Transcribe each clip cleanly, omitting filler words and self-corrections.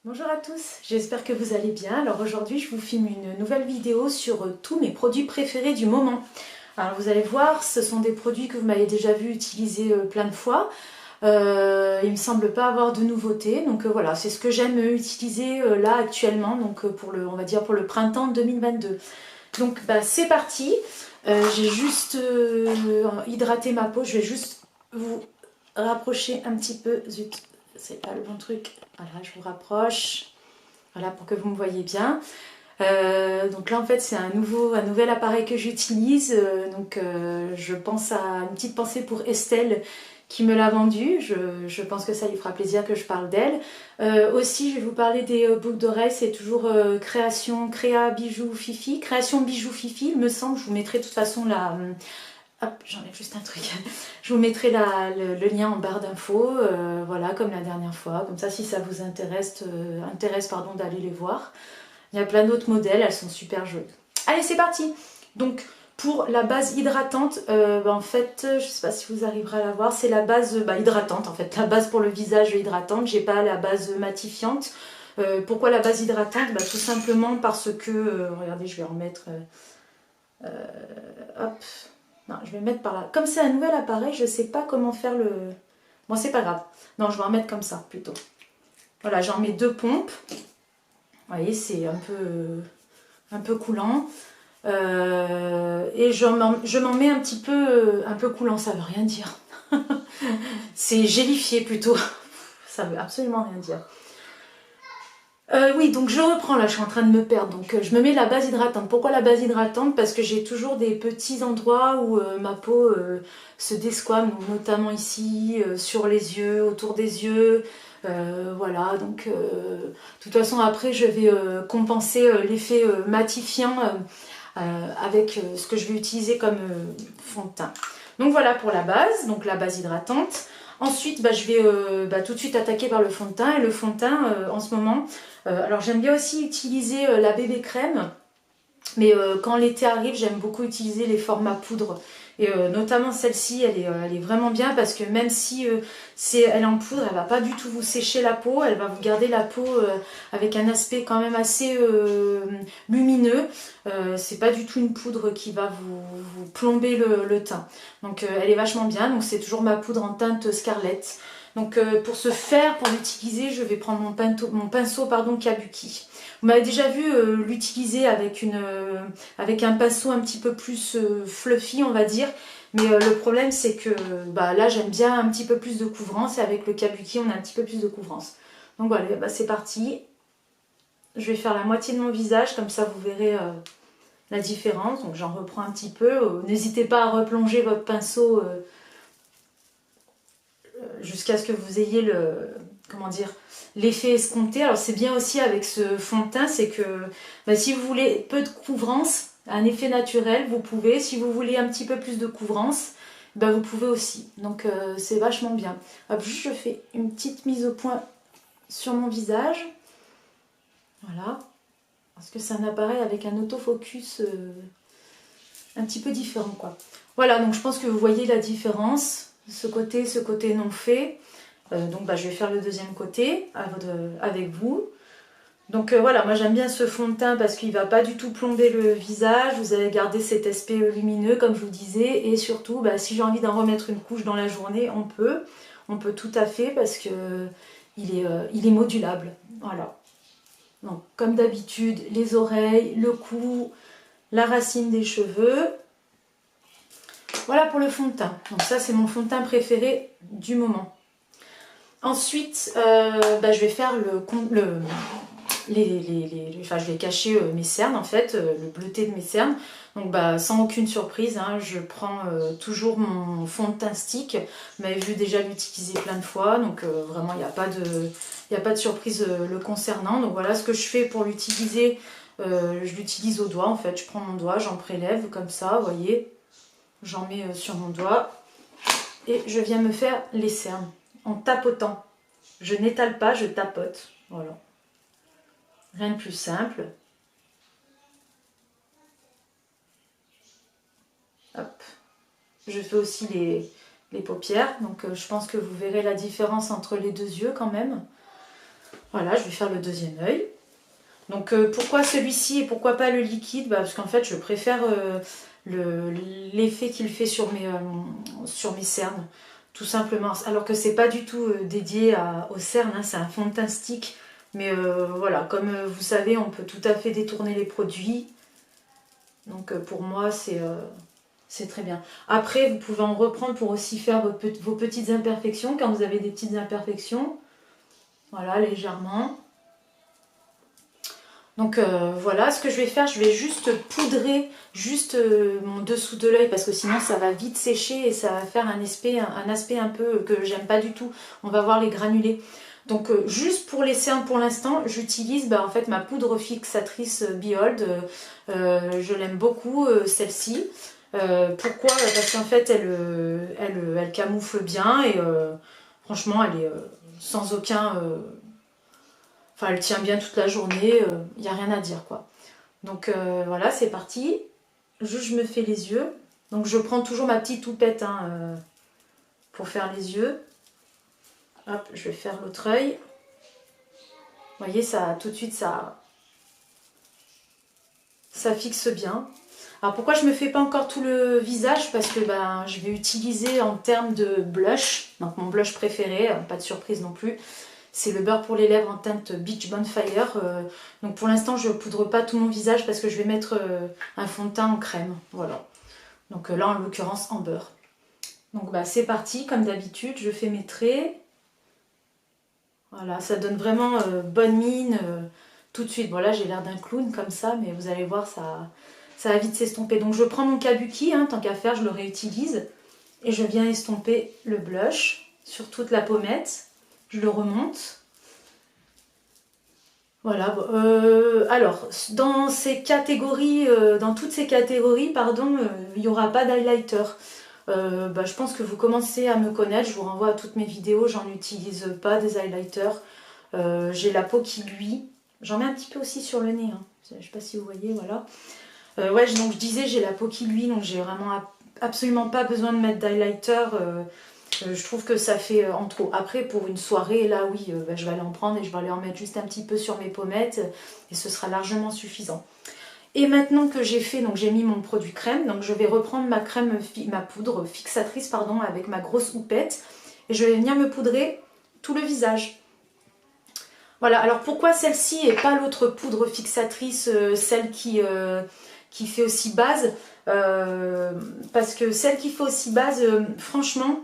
Bonjour à tous, j'espère que vous allez bien. Alors aujourd'hui je vous filme une nouvelle vidéo sur tous mes produits préférés du moment. Alors vous allez voir, ce sont des produits que vous m'avez déjà vu utiliser plein de fois. Il me semble pas avoir de nouveautés, donc voilà, c'est ce que j'aime utiliser là actuellement, donc on va dire pour le printemps 2022. Donc c'est parti. J'ai juste hydraté ma peau, je vais juste vous rapprocher un petit peu. Zut, c'est pas le bon truc. Voilà, je vous rapproche. Voilà, pour que vous me voyez bien. Donc là en fait c'est un nouvel appareil que j'utilise. Je pense à une petite pensée pour Estelle qui me l'a vendu. Je pense que ça lui fera plaisir que je parle d'elle. Aussi je vais vous parler des boucles d'oreilles. C'est toujours Créa Bijoux Fifi. Création Bijoux Fifi il me semble. Je vous mettrai de toute façon la... Hop, j'enlève juste un truc. Je vous mettrai le lien en barre d'infos, voilà, comme la dernière fois. Comme ça, si ça vous intéresse, d'aller les voir. Il y a plein d'autres modèles, elles sont super jolies. Allez, c'est parti. Donc, pour la base hydratante, en fait, je ne sais pas si vous arriverez à la voir, c'est la base hydratante, en fait. La base pour le visage hydratante, j'ai pas la base matifiante. Pourquoi la base hydratante? Tout simplement parce que, regardez, je vais remettre... hop. Non, je vais mettre par là. Comme c'est un nouvel appareil, je ne sais pas comment faire le... Bon, c'est pas grave. Non, je vais en mettre comme ça, plutôt. Voilà, j'en mets 2 pompes. Vous voyez, c'est un peu coulant. Et je m'en mets un peu coulant, ça veut rien dire. C'est gélifié plutôt. Ça veut absolument rien dire. Oui, donc je reprends là, je suis en train de me perdre. Donc je me mets la base hydratante. Pourquoi la base hydratante? Parce que j'ai toujours des petits endroits où ma peau se desquame, donc notamment ici, sur les yeux, autour des yeux. Voilà, donc de toute façon après je vais compenser l'effet matifiant avec ce que je vais utiliser comme fond de teint. Donc voilà pour la base, donc la base hydratante. Ensuite, je vais tout de suite attaquer par le fond de teint. Et le fond de teint, en ce moment, alors j'aime bien aussi utiliser la bébé crème. Mais quand l'été arrive, j'aime beaucoup utiliser les formats poudre. Et notamment celle-ci, elle est vraiment bien parce que même si elle est en poudre, elle va pas du tout vous sécher la peau. Elle va vous garder la peau avec un aspect quand même assez lumineux. C'est pas du tout une poudre qui va vous plomber le teint. Donc elle est vachement bien. Donc c'est toujours ma poudre en teinte Scarlett. Donc pour ce faire, pour l'utiliser, je vais prendre mon pinceau Kabuki. Vous m'avez déjà vu l'utiliser avec un pinceau un petit peu plus fluffy, on va dire. Mais le problème, c'est que là, j'aime bien un petit peu plus de couvrance. Et avec le Kabuki, on a un petit peu plus de couvrance. Donc voilà, c'est parti. Je vais faire la moitié de mon visage, comme ça vous verrez la différence. Donc j'en reprends un petit peu. N'hésitez pas à replonger votre pinceau jusqu'à ce que vous ayez l'effet escompté. Alors c'est bien aussi avec ce fond de teint, c'est que si vous voulez peu de couvrance, un effet naturel, vous pouvez. Si vous voulez un petit peu plus de couvrance, vous pouvez aussi. Donc c'est vachement bien. Hop, juste je fais une petite mise au point sur mon visage. Voilà. Parce que c'est un appareil avec un autofocus un petit peu différent, quoi. Voilà, donc je pense que vous voyez la différence. Ce côté non fait. Donc je vais faire le deuxième côté avec vous. Donc voilà, moi j'aime bien ce fond de teint parce qu'il ne va pas du tout plomber le visage. Vous allez garder cet aspect lumineux comme je vous disais. Et surtout, si j'ai envie d'en remettre une couche dans la journée, on peut. On peut tout à fait parce que il est modulable. Voilà. Donc comme d'habitude, les oreilles, le cou, la racine des cheveux. Voilà pour le fond de teint. Donc ça c'est mon fond de teint préféré du moment. Ensuite, je vais faire je vais cacher mes cernes en fait, le bleuté de mes cernes. Donc sans aucune surprise, hein, je prends toujours mon fond de teint stick. Vous m'avez vu déjà l'utiliser plein de fois, donc vraiment il n'y a pas de surprise le concernant. Donc voilà ce que je fais pour l'utiliser. Je l'utilise au doigt en fait. Je prends mon doigt, j'en prélève comme ça, vous voyez. J'en mets sur mon doigt et je viens me faire les cernes en tapotant. Je n'étale pas, je tapote. Voilà. Rien de plus simple. Hop. Je fais aussi les paupières. Donc je pense que vous verrez la différence entre les deux yeux quand même. Voilà, je vais faire le deuxième œil. Donc pourquoi celui-ci et pourquoi pas le liquide? Parce qu'en fait je préfère l'effet qu'il fait sur mes cernes, tout simplement. Alors que c'est pas du tout dédié aux cernes, hein, c'est un fond de teint stick. Mais voilà, comme vous savez, on peut tout à fait détourner les produits. Donc pour moi c'est très bien. Après vous pouvez en reprendre pour aussi faire vos petites imperfections, quand vous avez des petites imperfections. Voilà, légèrement. Donc voilà, ce que je vais faire, je vais juste poudrer mon dessous de l'œil parce que sinon ça va vite sécher et ça va faire un aspect un peu que j'aime pas du tout. On va voir les granulés. Donc juste pour les cernes pour l'instant, j'utilise en fait ma poudre fixatrice Behold. Je l'aime beaucoup celle-ci. Pourquoi? Parce qu'en fait elle camoufle bien et franchement elle est sans aucun... Enfin, elle tient bien toute la journée, il n'y a rien à dire quoi. Donc voilà, c'est parti. Juste, je me fais les yeux. Donc je prends toujours ma petite toupette hein, pour faire les yeux. Hop, je vais faire l'autre œil. Vous voyez, ça, tout de suite, ça fixe bien. Alors pourquoi je ne me fais pas encore tout le visage? Parce que je vais utiliser en termes de blush, donc mon blush préféré, pas de surprise non plus. C'est le beurre pour les lèvres en teinte Beach Bonfire. Donc pour l'instant, je ne poudre pas tout mon visage parce que je vais mettre un fond de teint en crème. Voilà. Donc là, en l'occurrence, en beurre. Donc c'est parti, comme d'habitude, je fais mes traits. Voilà, ça donne vraiment bonne mine tout de suite. Bon là, j'ai l'air d'un clown comme ça, mais vous allez voir, ça va vite s'estomper. Donc je prends mon kabuki, hein, tant qu'à faire, je le réutilise. Et je viens estomper le blush sur toute la pommette. Je le remonte. Voilà. Alors, dans toutes ces catégories, pardon, il n'y aura pas d'highlighter. Je pense que vous commencez à me connaître. Je vous renvoie à toutes mes vidéos. J'en utilise pas des highlighters. J'ai la peau qui luit. J'en mets un petit peu aussi sur le nez. Hein. Je ne sais pas si vous voyez, voilà. Ouais, donc je disais, j'ai la peau qui luit, donc j'ai vraiment absolument pas besoin de mettre d'highlighter. Je trouve que ça fait en trop. Après, pour une soirée, là, oui, je vais aller en prendre et je vais aller en mettre juste un petit peu sur mes pommettes et ce sera largement suffisant. Et maintenant que j'ai fait, donc j'ai mis mon produit crème, donc je vais reprendre ma poudre fixatrice, pardon, avec ma grosse houppette et je vais venir me poudrer tout le visage. Voilà, alors pourquoi celle-ci et pas l'autre poudre fixatrice, celle qui fait aussi base? Parce que celle qui fait aussi base, franchement,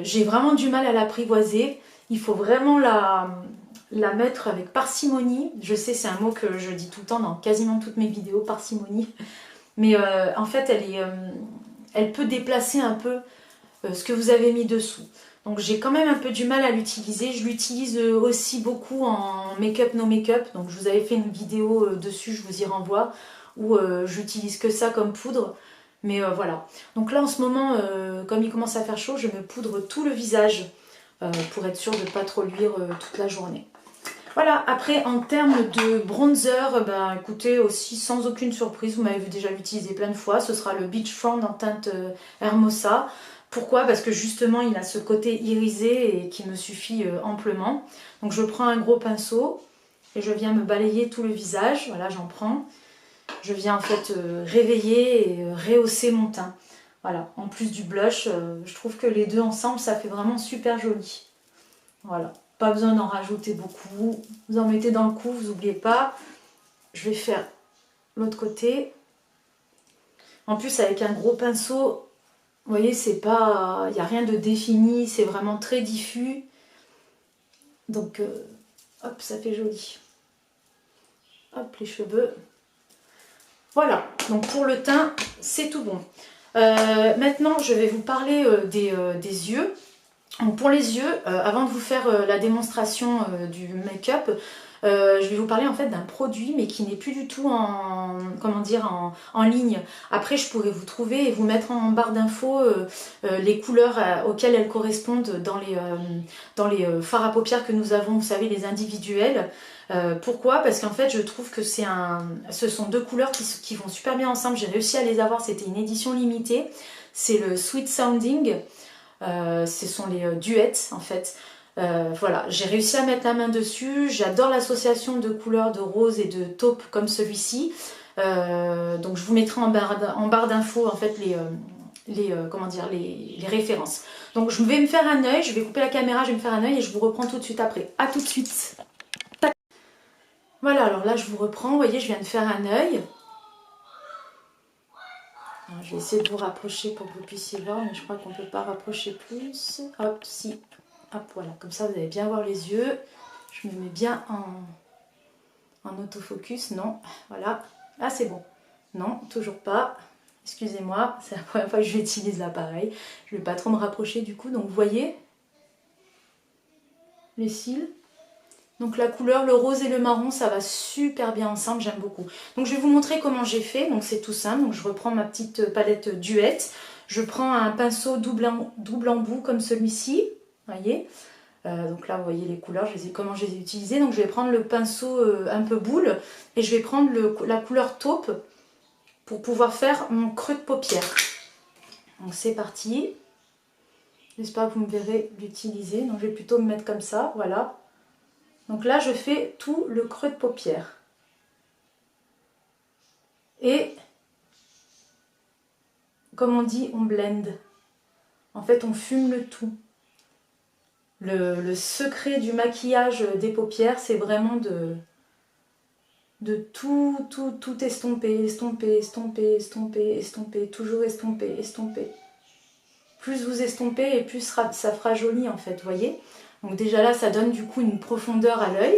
j'ai vraiment du mal à l'apprivoiser. Il faut vraiment la mettre avec parcimonie. Je sais, c'est un mot que je dis tout le temps dans quasiment toutes mes vidéos, parcimonie. Mais en fait, elle peut déplacer un peu ce que vous avez mis dessous. Donc j'ai quand même un peu du mal à l'utiliser. Je l'utilise aussi beaucoup en make-up, no make-up. Donc je vous avais fait une vidéo dessus, je vous y renvoie, où j'utilise que ça comme poudre. Mais voilà. Donc là en ce moment, comme il commence à faire chaud, je me poudre tout le visage pour être sûre de ne pas trop luire toute la journée. Voilà, après en termes de bronzer, écoutez, aussi sans aucune surprise, vous m'avez vu déjà l'utiliser plein de fois, ce sera le Beachfront en teinte Hermosa. Pourquoi? Parce que justement il a ce côté irisé et qui me suffit amplement. Donc je prends un gros pinceau et je viens me balayer tout le visage, voilà j'en prends. Je viens en fait réveiller et rehausser mon teint. Voilà, en plus du blush, je trouve que les deux ensemble ça fait vraiment super joli. Voilà. Pas besoin d'en rajouter beaucoup. Vous en mettez dans le cou, vous n'oubliez pas. Je vais faire l'autre côté. En plus, avec un gros pinceau, vous voyez, c'est pas, il n'y a rien de défini, c'est vraiment très diffus. Donc, hop, ça fait joli. Hop, les cheveux. Voilà, donc pour le teint, c'est tout bon. Maintenant, je vais vous parler des yeux. Donc pour les yeux, avant de vous faire la démonstration du make-up, je vais vous parler en fait d'un produit mais qui n'est plus du tout en ligne. Après je pourrais vous trouver et vous mettre en barre d'infos les couleurs auxquelles elles correspondent dans les fards à paupières que nous avons, vous savez, les individuels. Pourquoi? Parce qu'en fait je trouve que ce sont deux couleurs qui vont super bien ensemble. J'ai réussi à les avoir, c'était une édition limitée. C'est le Sweet Sounding. Ce sont les duets en fait. Voilà, j'ai réussi à mettre la main dessus. J'adore l'association de couleurs de rose et de taupe comme celui-ci. Donc je vous mettrai en barre d'infos en fait comment dire, les références. Donc je vais me faire un œil, je vais couper la caméra, je vais me faire un œil et je vous reprends tout de suite après. A tout de suite. Tac. Voilà, alors là je vous reprends, vous voyez je viens de faire un œil. Alors, je vais essayer de vous rapprocher pour que vous puissiez voir, mais je crois qu'on ne peut pas rapprocher plus. Hop, si. Hop, voilà, comme ça vous allez bien voir les yeux. Je me mets bien en autofocus, non, voilà. Ah c'est bon, non, toujours pas. Excusez-moi, c'est la première fois que j'utilise l'appareil. Je ne vais pas trop me rapprocher du coup. Donc vous voyez les cils. Donc la couleur, le rose et le marron, ça va super bien ensemble, j'aime beaucoup. Donc je vais vous montrer comment j'ai fait. Donc c'est tout simple. Donc je reprends ma petite palette Duette. Je prends un pinceau double embout comme celui-ci. Vous voyez. Donc là vous voyez les couleurs, comment je les ai utilisées. Donc je vais prendre le pinceau un peu boule et je vais prendre la couleur taupe pour pouvoir faire mon creux de paupière. Donc c'est parti. J'espère que vous me verrez l'utiliser. Donc je vais plutôt me mettre comme ça, voilà. Donc là je fais tout le creux de paupière. Et comme on dit, on blend. En fait on fume le tout. Le secret du maquillage des paupières, c'est vraiment de tout estomper, toujours estomper. Plus vous estompez et plus ça fera joli en fait, vous voyez. Donc déjà là, ça donne du coup une profondeur à l'œil.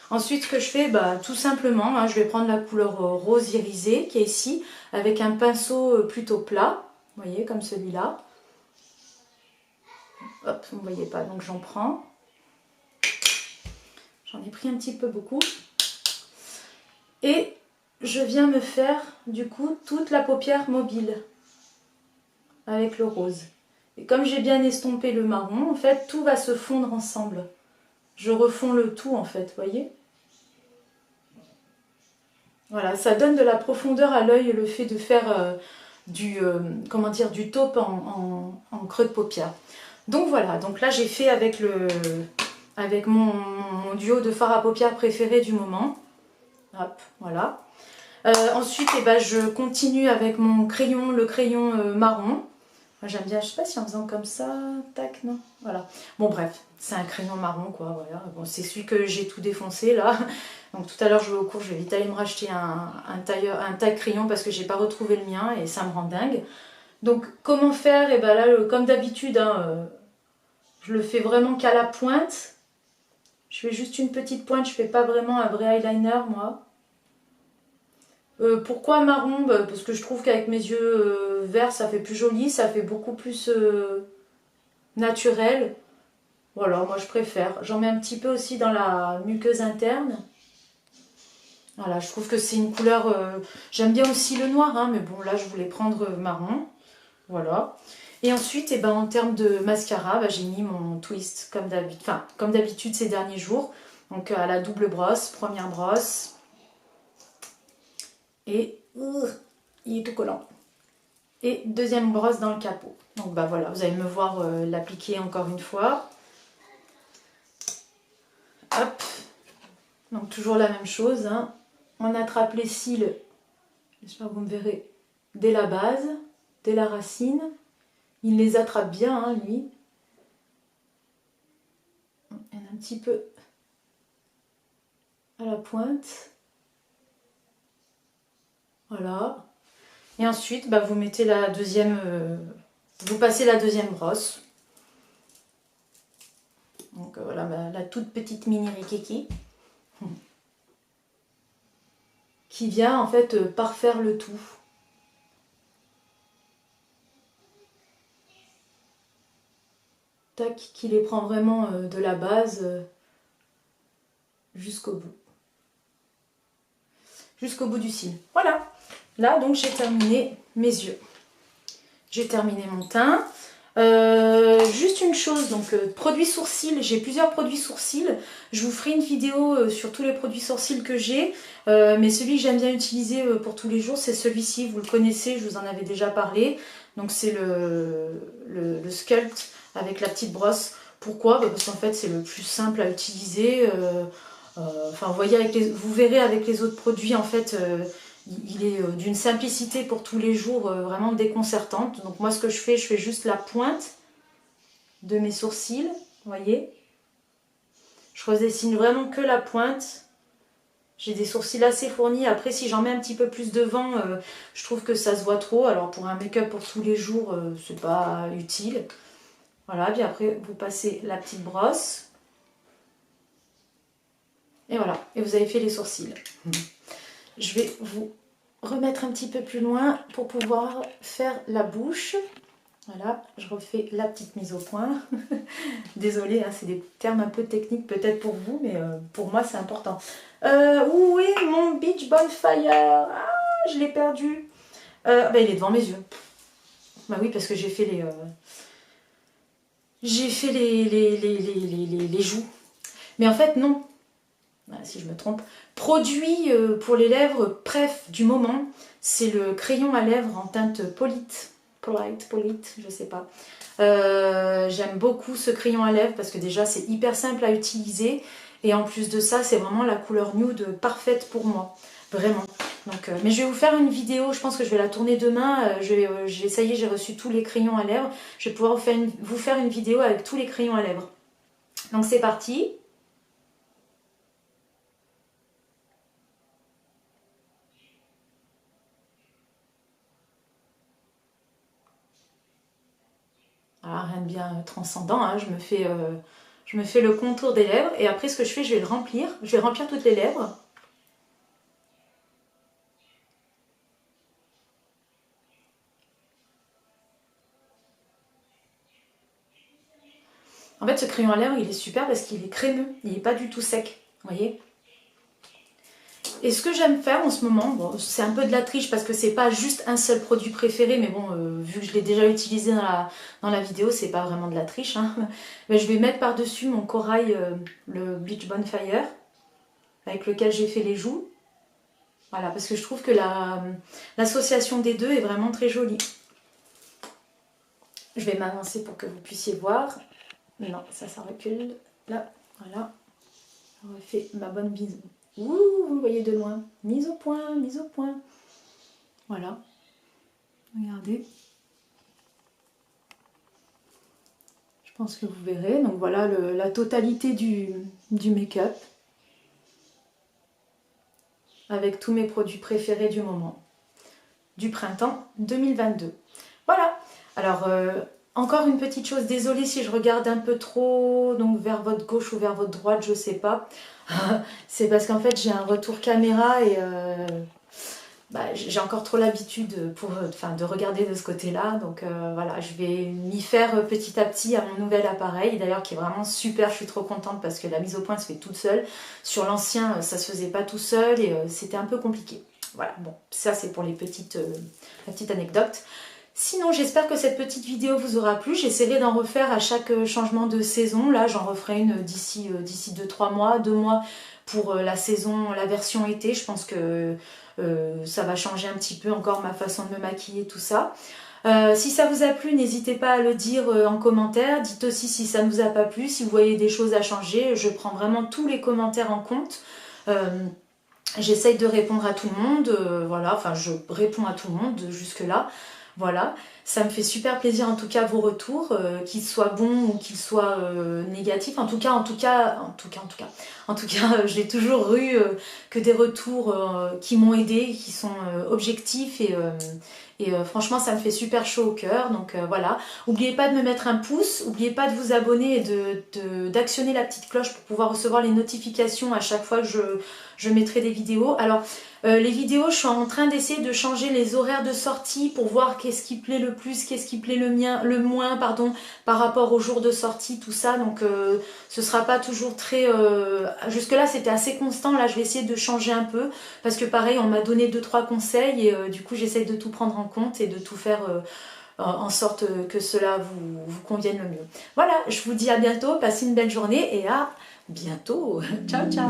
Ensuite, ce que je fais, tout simplement, hein, je vais prendre la couleur rose irisée qui est ici, avec un pinceau plutôt plat, vous voyez, comme celui-là. Hop, vous ne voyez pas, donc j'en prends. J'en ai pris un petit peu beaucoup. Et je viens me faire, du coup, toute la paupière mobile avec le rose. Et comme j'ai bien estompé le marron, en fait, tout va se fondre ensemble. Je refonds le tout, en fait, vous voyez. Voilà, ça donne de la profondeur à l'œil, le fait de faire comment dire, du taupe en creux de paupière. Donc voilà, donc là j'ai fait avec mon duo de fard à paupières préféré du moment. Hop, voilà. Ensuite, je continue avec mon crayon, le crayon marron. J'aime bien, je sais pas si en faisant comme ça, tac, non, voilà. Bon bref, c'est un crayon marron quoi, voilà. Bon, c'est celui que j'ai tout défoncé là. Donc tout à l'heure je vais au cours, je vais vite aller me racheter un taille crayon parce que j'ai pas retrouvé le mien et ça me rend dingue. Donc comment faire? Et là, comme d'habitude, hein, je le fais vraiment qu'à la pointe. Je fais juste une petite pointe, je fais pas vraiment un vrai eyeliner moi. Pourquoi marron? Parce que je trouve qu'avec mes yeux verts ça fait plus joli, ça fait beaucoup plus naturel. Voilà, moi je préfère. J'en mets un petit peu aussi dans la muqueuse interne. Voilà, je trouve que c'est une couleur... j'aime bien aussi le noir, hein, mais bon là je voulais prendre marron. Voilà. Et ensuite, en termes de mascara, j'ai mis mon twist comme d'habitude ces derniers jours. Donc à la double brosse, première brosse. Et il est tout collant. Et deuxième brosse dans le capot. Donc voilà, vous allez me voir l'appliquer encore une fois. Hop. Donc toujours la même chose. Hein. On attrape les cils, j'espère que vous me verrez, dès la base, dès la racine. Il les attrape bien, hein, lui. Il y en a un petit peu à la pointe. Voilà. Et ensuite, vous mettez la deuxième... vous passez la deuxième brosse. Donc voilà, la toute petite mini rikiki. Qui vient en fait parfaire le tout. Tac, qui les prend vraiment de la base jusqu'au bout. Jusqu'au bout du cil. Voilà. Là, donc, j'ai terminé mes yeux. J'ai terminé mon teint. Juste une chose, donc produits sourcils, j'ai plusieurs produits sourcils. Je vous ferai une vidéo sur tous les produits sourcils que j'ai. Mais celui que j'aime bien utiliser pour tous les jours, c'est celui-ci. Vous le connaissez, je vous en avais déjà parlé. Donc c'est le Sculpt avec la petite brosse. Pourquoi? Parce qu'en fait, c'est le plus simple à utiliser. Enfin, vous voyez, vous verrez avec les autres produits, en fait, il est d'une simplicité pour tous les jours vraiment déconcertante. Donc moi, ce que je fais juste la pointe de mes sourcils, vous voyez. Je redessine vraiment que la pointe. J'ai des sourcils assez fournis. Après, si j'en mets un petit peu plus devant, je trouve que ça se voit trop. Alors pour un make-up pour tous les jours, c'est pas utile. Voilà, puis après, vous passez la petite brosse. Et voilà, et vous avez fait les sourcils. Je vais vous remettre un petit peu plus loin pour pouvoir faire la bouche. Voilà, je refais la petite mise au point. Désolée, hein, c'est des termes un peu techniques peut-être pour vous, mais pour moi c'est important. Où est mon Beach Bonfire? Ah, je l'ai perdu. Bah, il est devant mes yeux. Bah oui, parce que j'ai fait les... j'ai fait les joues. Mais en fait, non. Si je me trompe. Produit pour les lèvres, bref, du moment, c'est le crayon à lèvres en teinte polite, je sais pas. J'aime beaucoup ce crayon à lèvres parce que déjà c'est hyper simple à utiliser et en plus de ça c'est vraiment la couleur nude parfaite pour moi, vraiment. Donc, mais je vais vous faire une vidéo, je pense que je vais la tourner demain. Ça y est, j'ai reçu tous les crayons à lèvres. Je vais pouvoir vous faire une vidéo avec tous les crayons à lèvres. Donc c'est parti. Ah, rien de bien transcendant, hein. Je me fais le contour des lèvres et après ce que je fais, je vais le remplir. Je vais remplir toutes les lèvres. En fait, ce crayon à lèvres, il est super parce qu'il est crémeux, il n'est pas du tout sec, vous voyez. Et ce que j'aime faire en ce moment, bon, c'est un peu de la triche parce que c'est pas juste un seul produit préféré, mais bon, vu que je l'ai déjà utilisé dans la vidéo, c'est pas vraiment de la triche, hein. Mais je vais mettre par-dessus mon corail, le Beach Bonfire, avec lequel j'ai fait les joues. Voilà, parce que je trouve que l'association des deux est vraiment très jolie. Je vais m'avancer pour que vous puissiez voir. Non, ça recule. Là, voilà. Je refais ma bonne mise. Ouh, vous voyez de loin. Mise au point, mise au point. Voilà. Regardez. Je pense que vous verrez. Donc voilà la totalité du make-up. Avec tous mes produits préférés du moment. Du printemps 2022. Voilà. Alors, encore une petite chose, désolée si je regarde un peu trop, donc vers votre gauche ou vers votre droite, je sais pas. C'est parce qu'en fait j'ai un retour caméra et j'ai encore trop l'habitude de regarder de ce côté-là. Donc voilà, je vais m'y faire petit à petit à mon nouvel appareil, d'ailleurs qui est vraiment super, je suis trop contente parce que la mise au point se fait toute seule. Sur l'ancien, ça se faisait pas tout seul et c'était un peu compliqué. Voilà, bon, ça c'est pour la petite anecdote. Sinon, j'espère que cette petite vidéo vous aura plu. J'essaierai d'en refaire à chaque changement de saison. Là, j'en referai une d'ici 2-3 mois, 2 mois pour la version été. Je pense que ça va changer un petit peu encore ma façon de me maquiller, tout ça. Si ça vous a plu, n'hésitez pas à le dire en commentaire. Dites aussi si ça ne vous a pas plu, si vous voyez des choses à changer. Je prends vraiment tous les commentaires en compte. J'essaye de répondre à tout le monde. Voilà, enfin, je réponds à tout le monde jusque-là. Voilà, ça me fait super plaisir en tout cas vos retours, qu'ils soient bons ou qu'ils soient négatifs. En tout cas, j'ai toujours eu que des retours qui m'ont aidé, qui sont objectifs et franchement ça me fait super chaud au cœur. Donc voilà, n'oubliez pas de me mettre un pouce, n'oubliez pas de vous abonner et d'actionner la petite cloche pour pouvoir recevoir les notifications à chaque fois que je mettrai des vidéos. Alors les vidéos, je suis en train d'essayer de changer les horaires de sortie pour voir qu'est-ce qui plaît le plus, qu'est-ce qui plaît le moins, par rapport au jour de sortie, tout ça. Donc ce sera pas toujours très... Jusque-là, c'était assez constant. Là, je vais essayer de changer un peu parce que pareil, on m'a donné 2-3 conseils et du coup, j'essaie de tout prendre en compte et de tout faire en sorte que cela vous convienne le mieux. Voilà, je vous dis à bientôt, passez une belle journée et à bientôt. Ciao, ciao.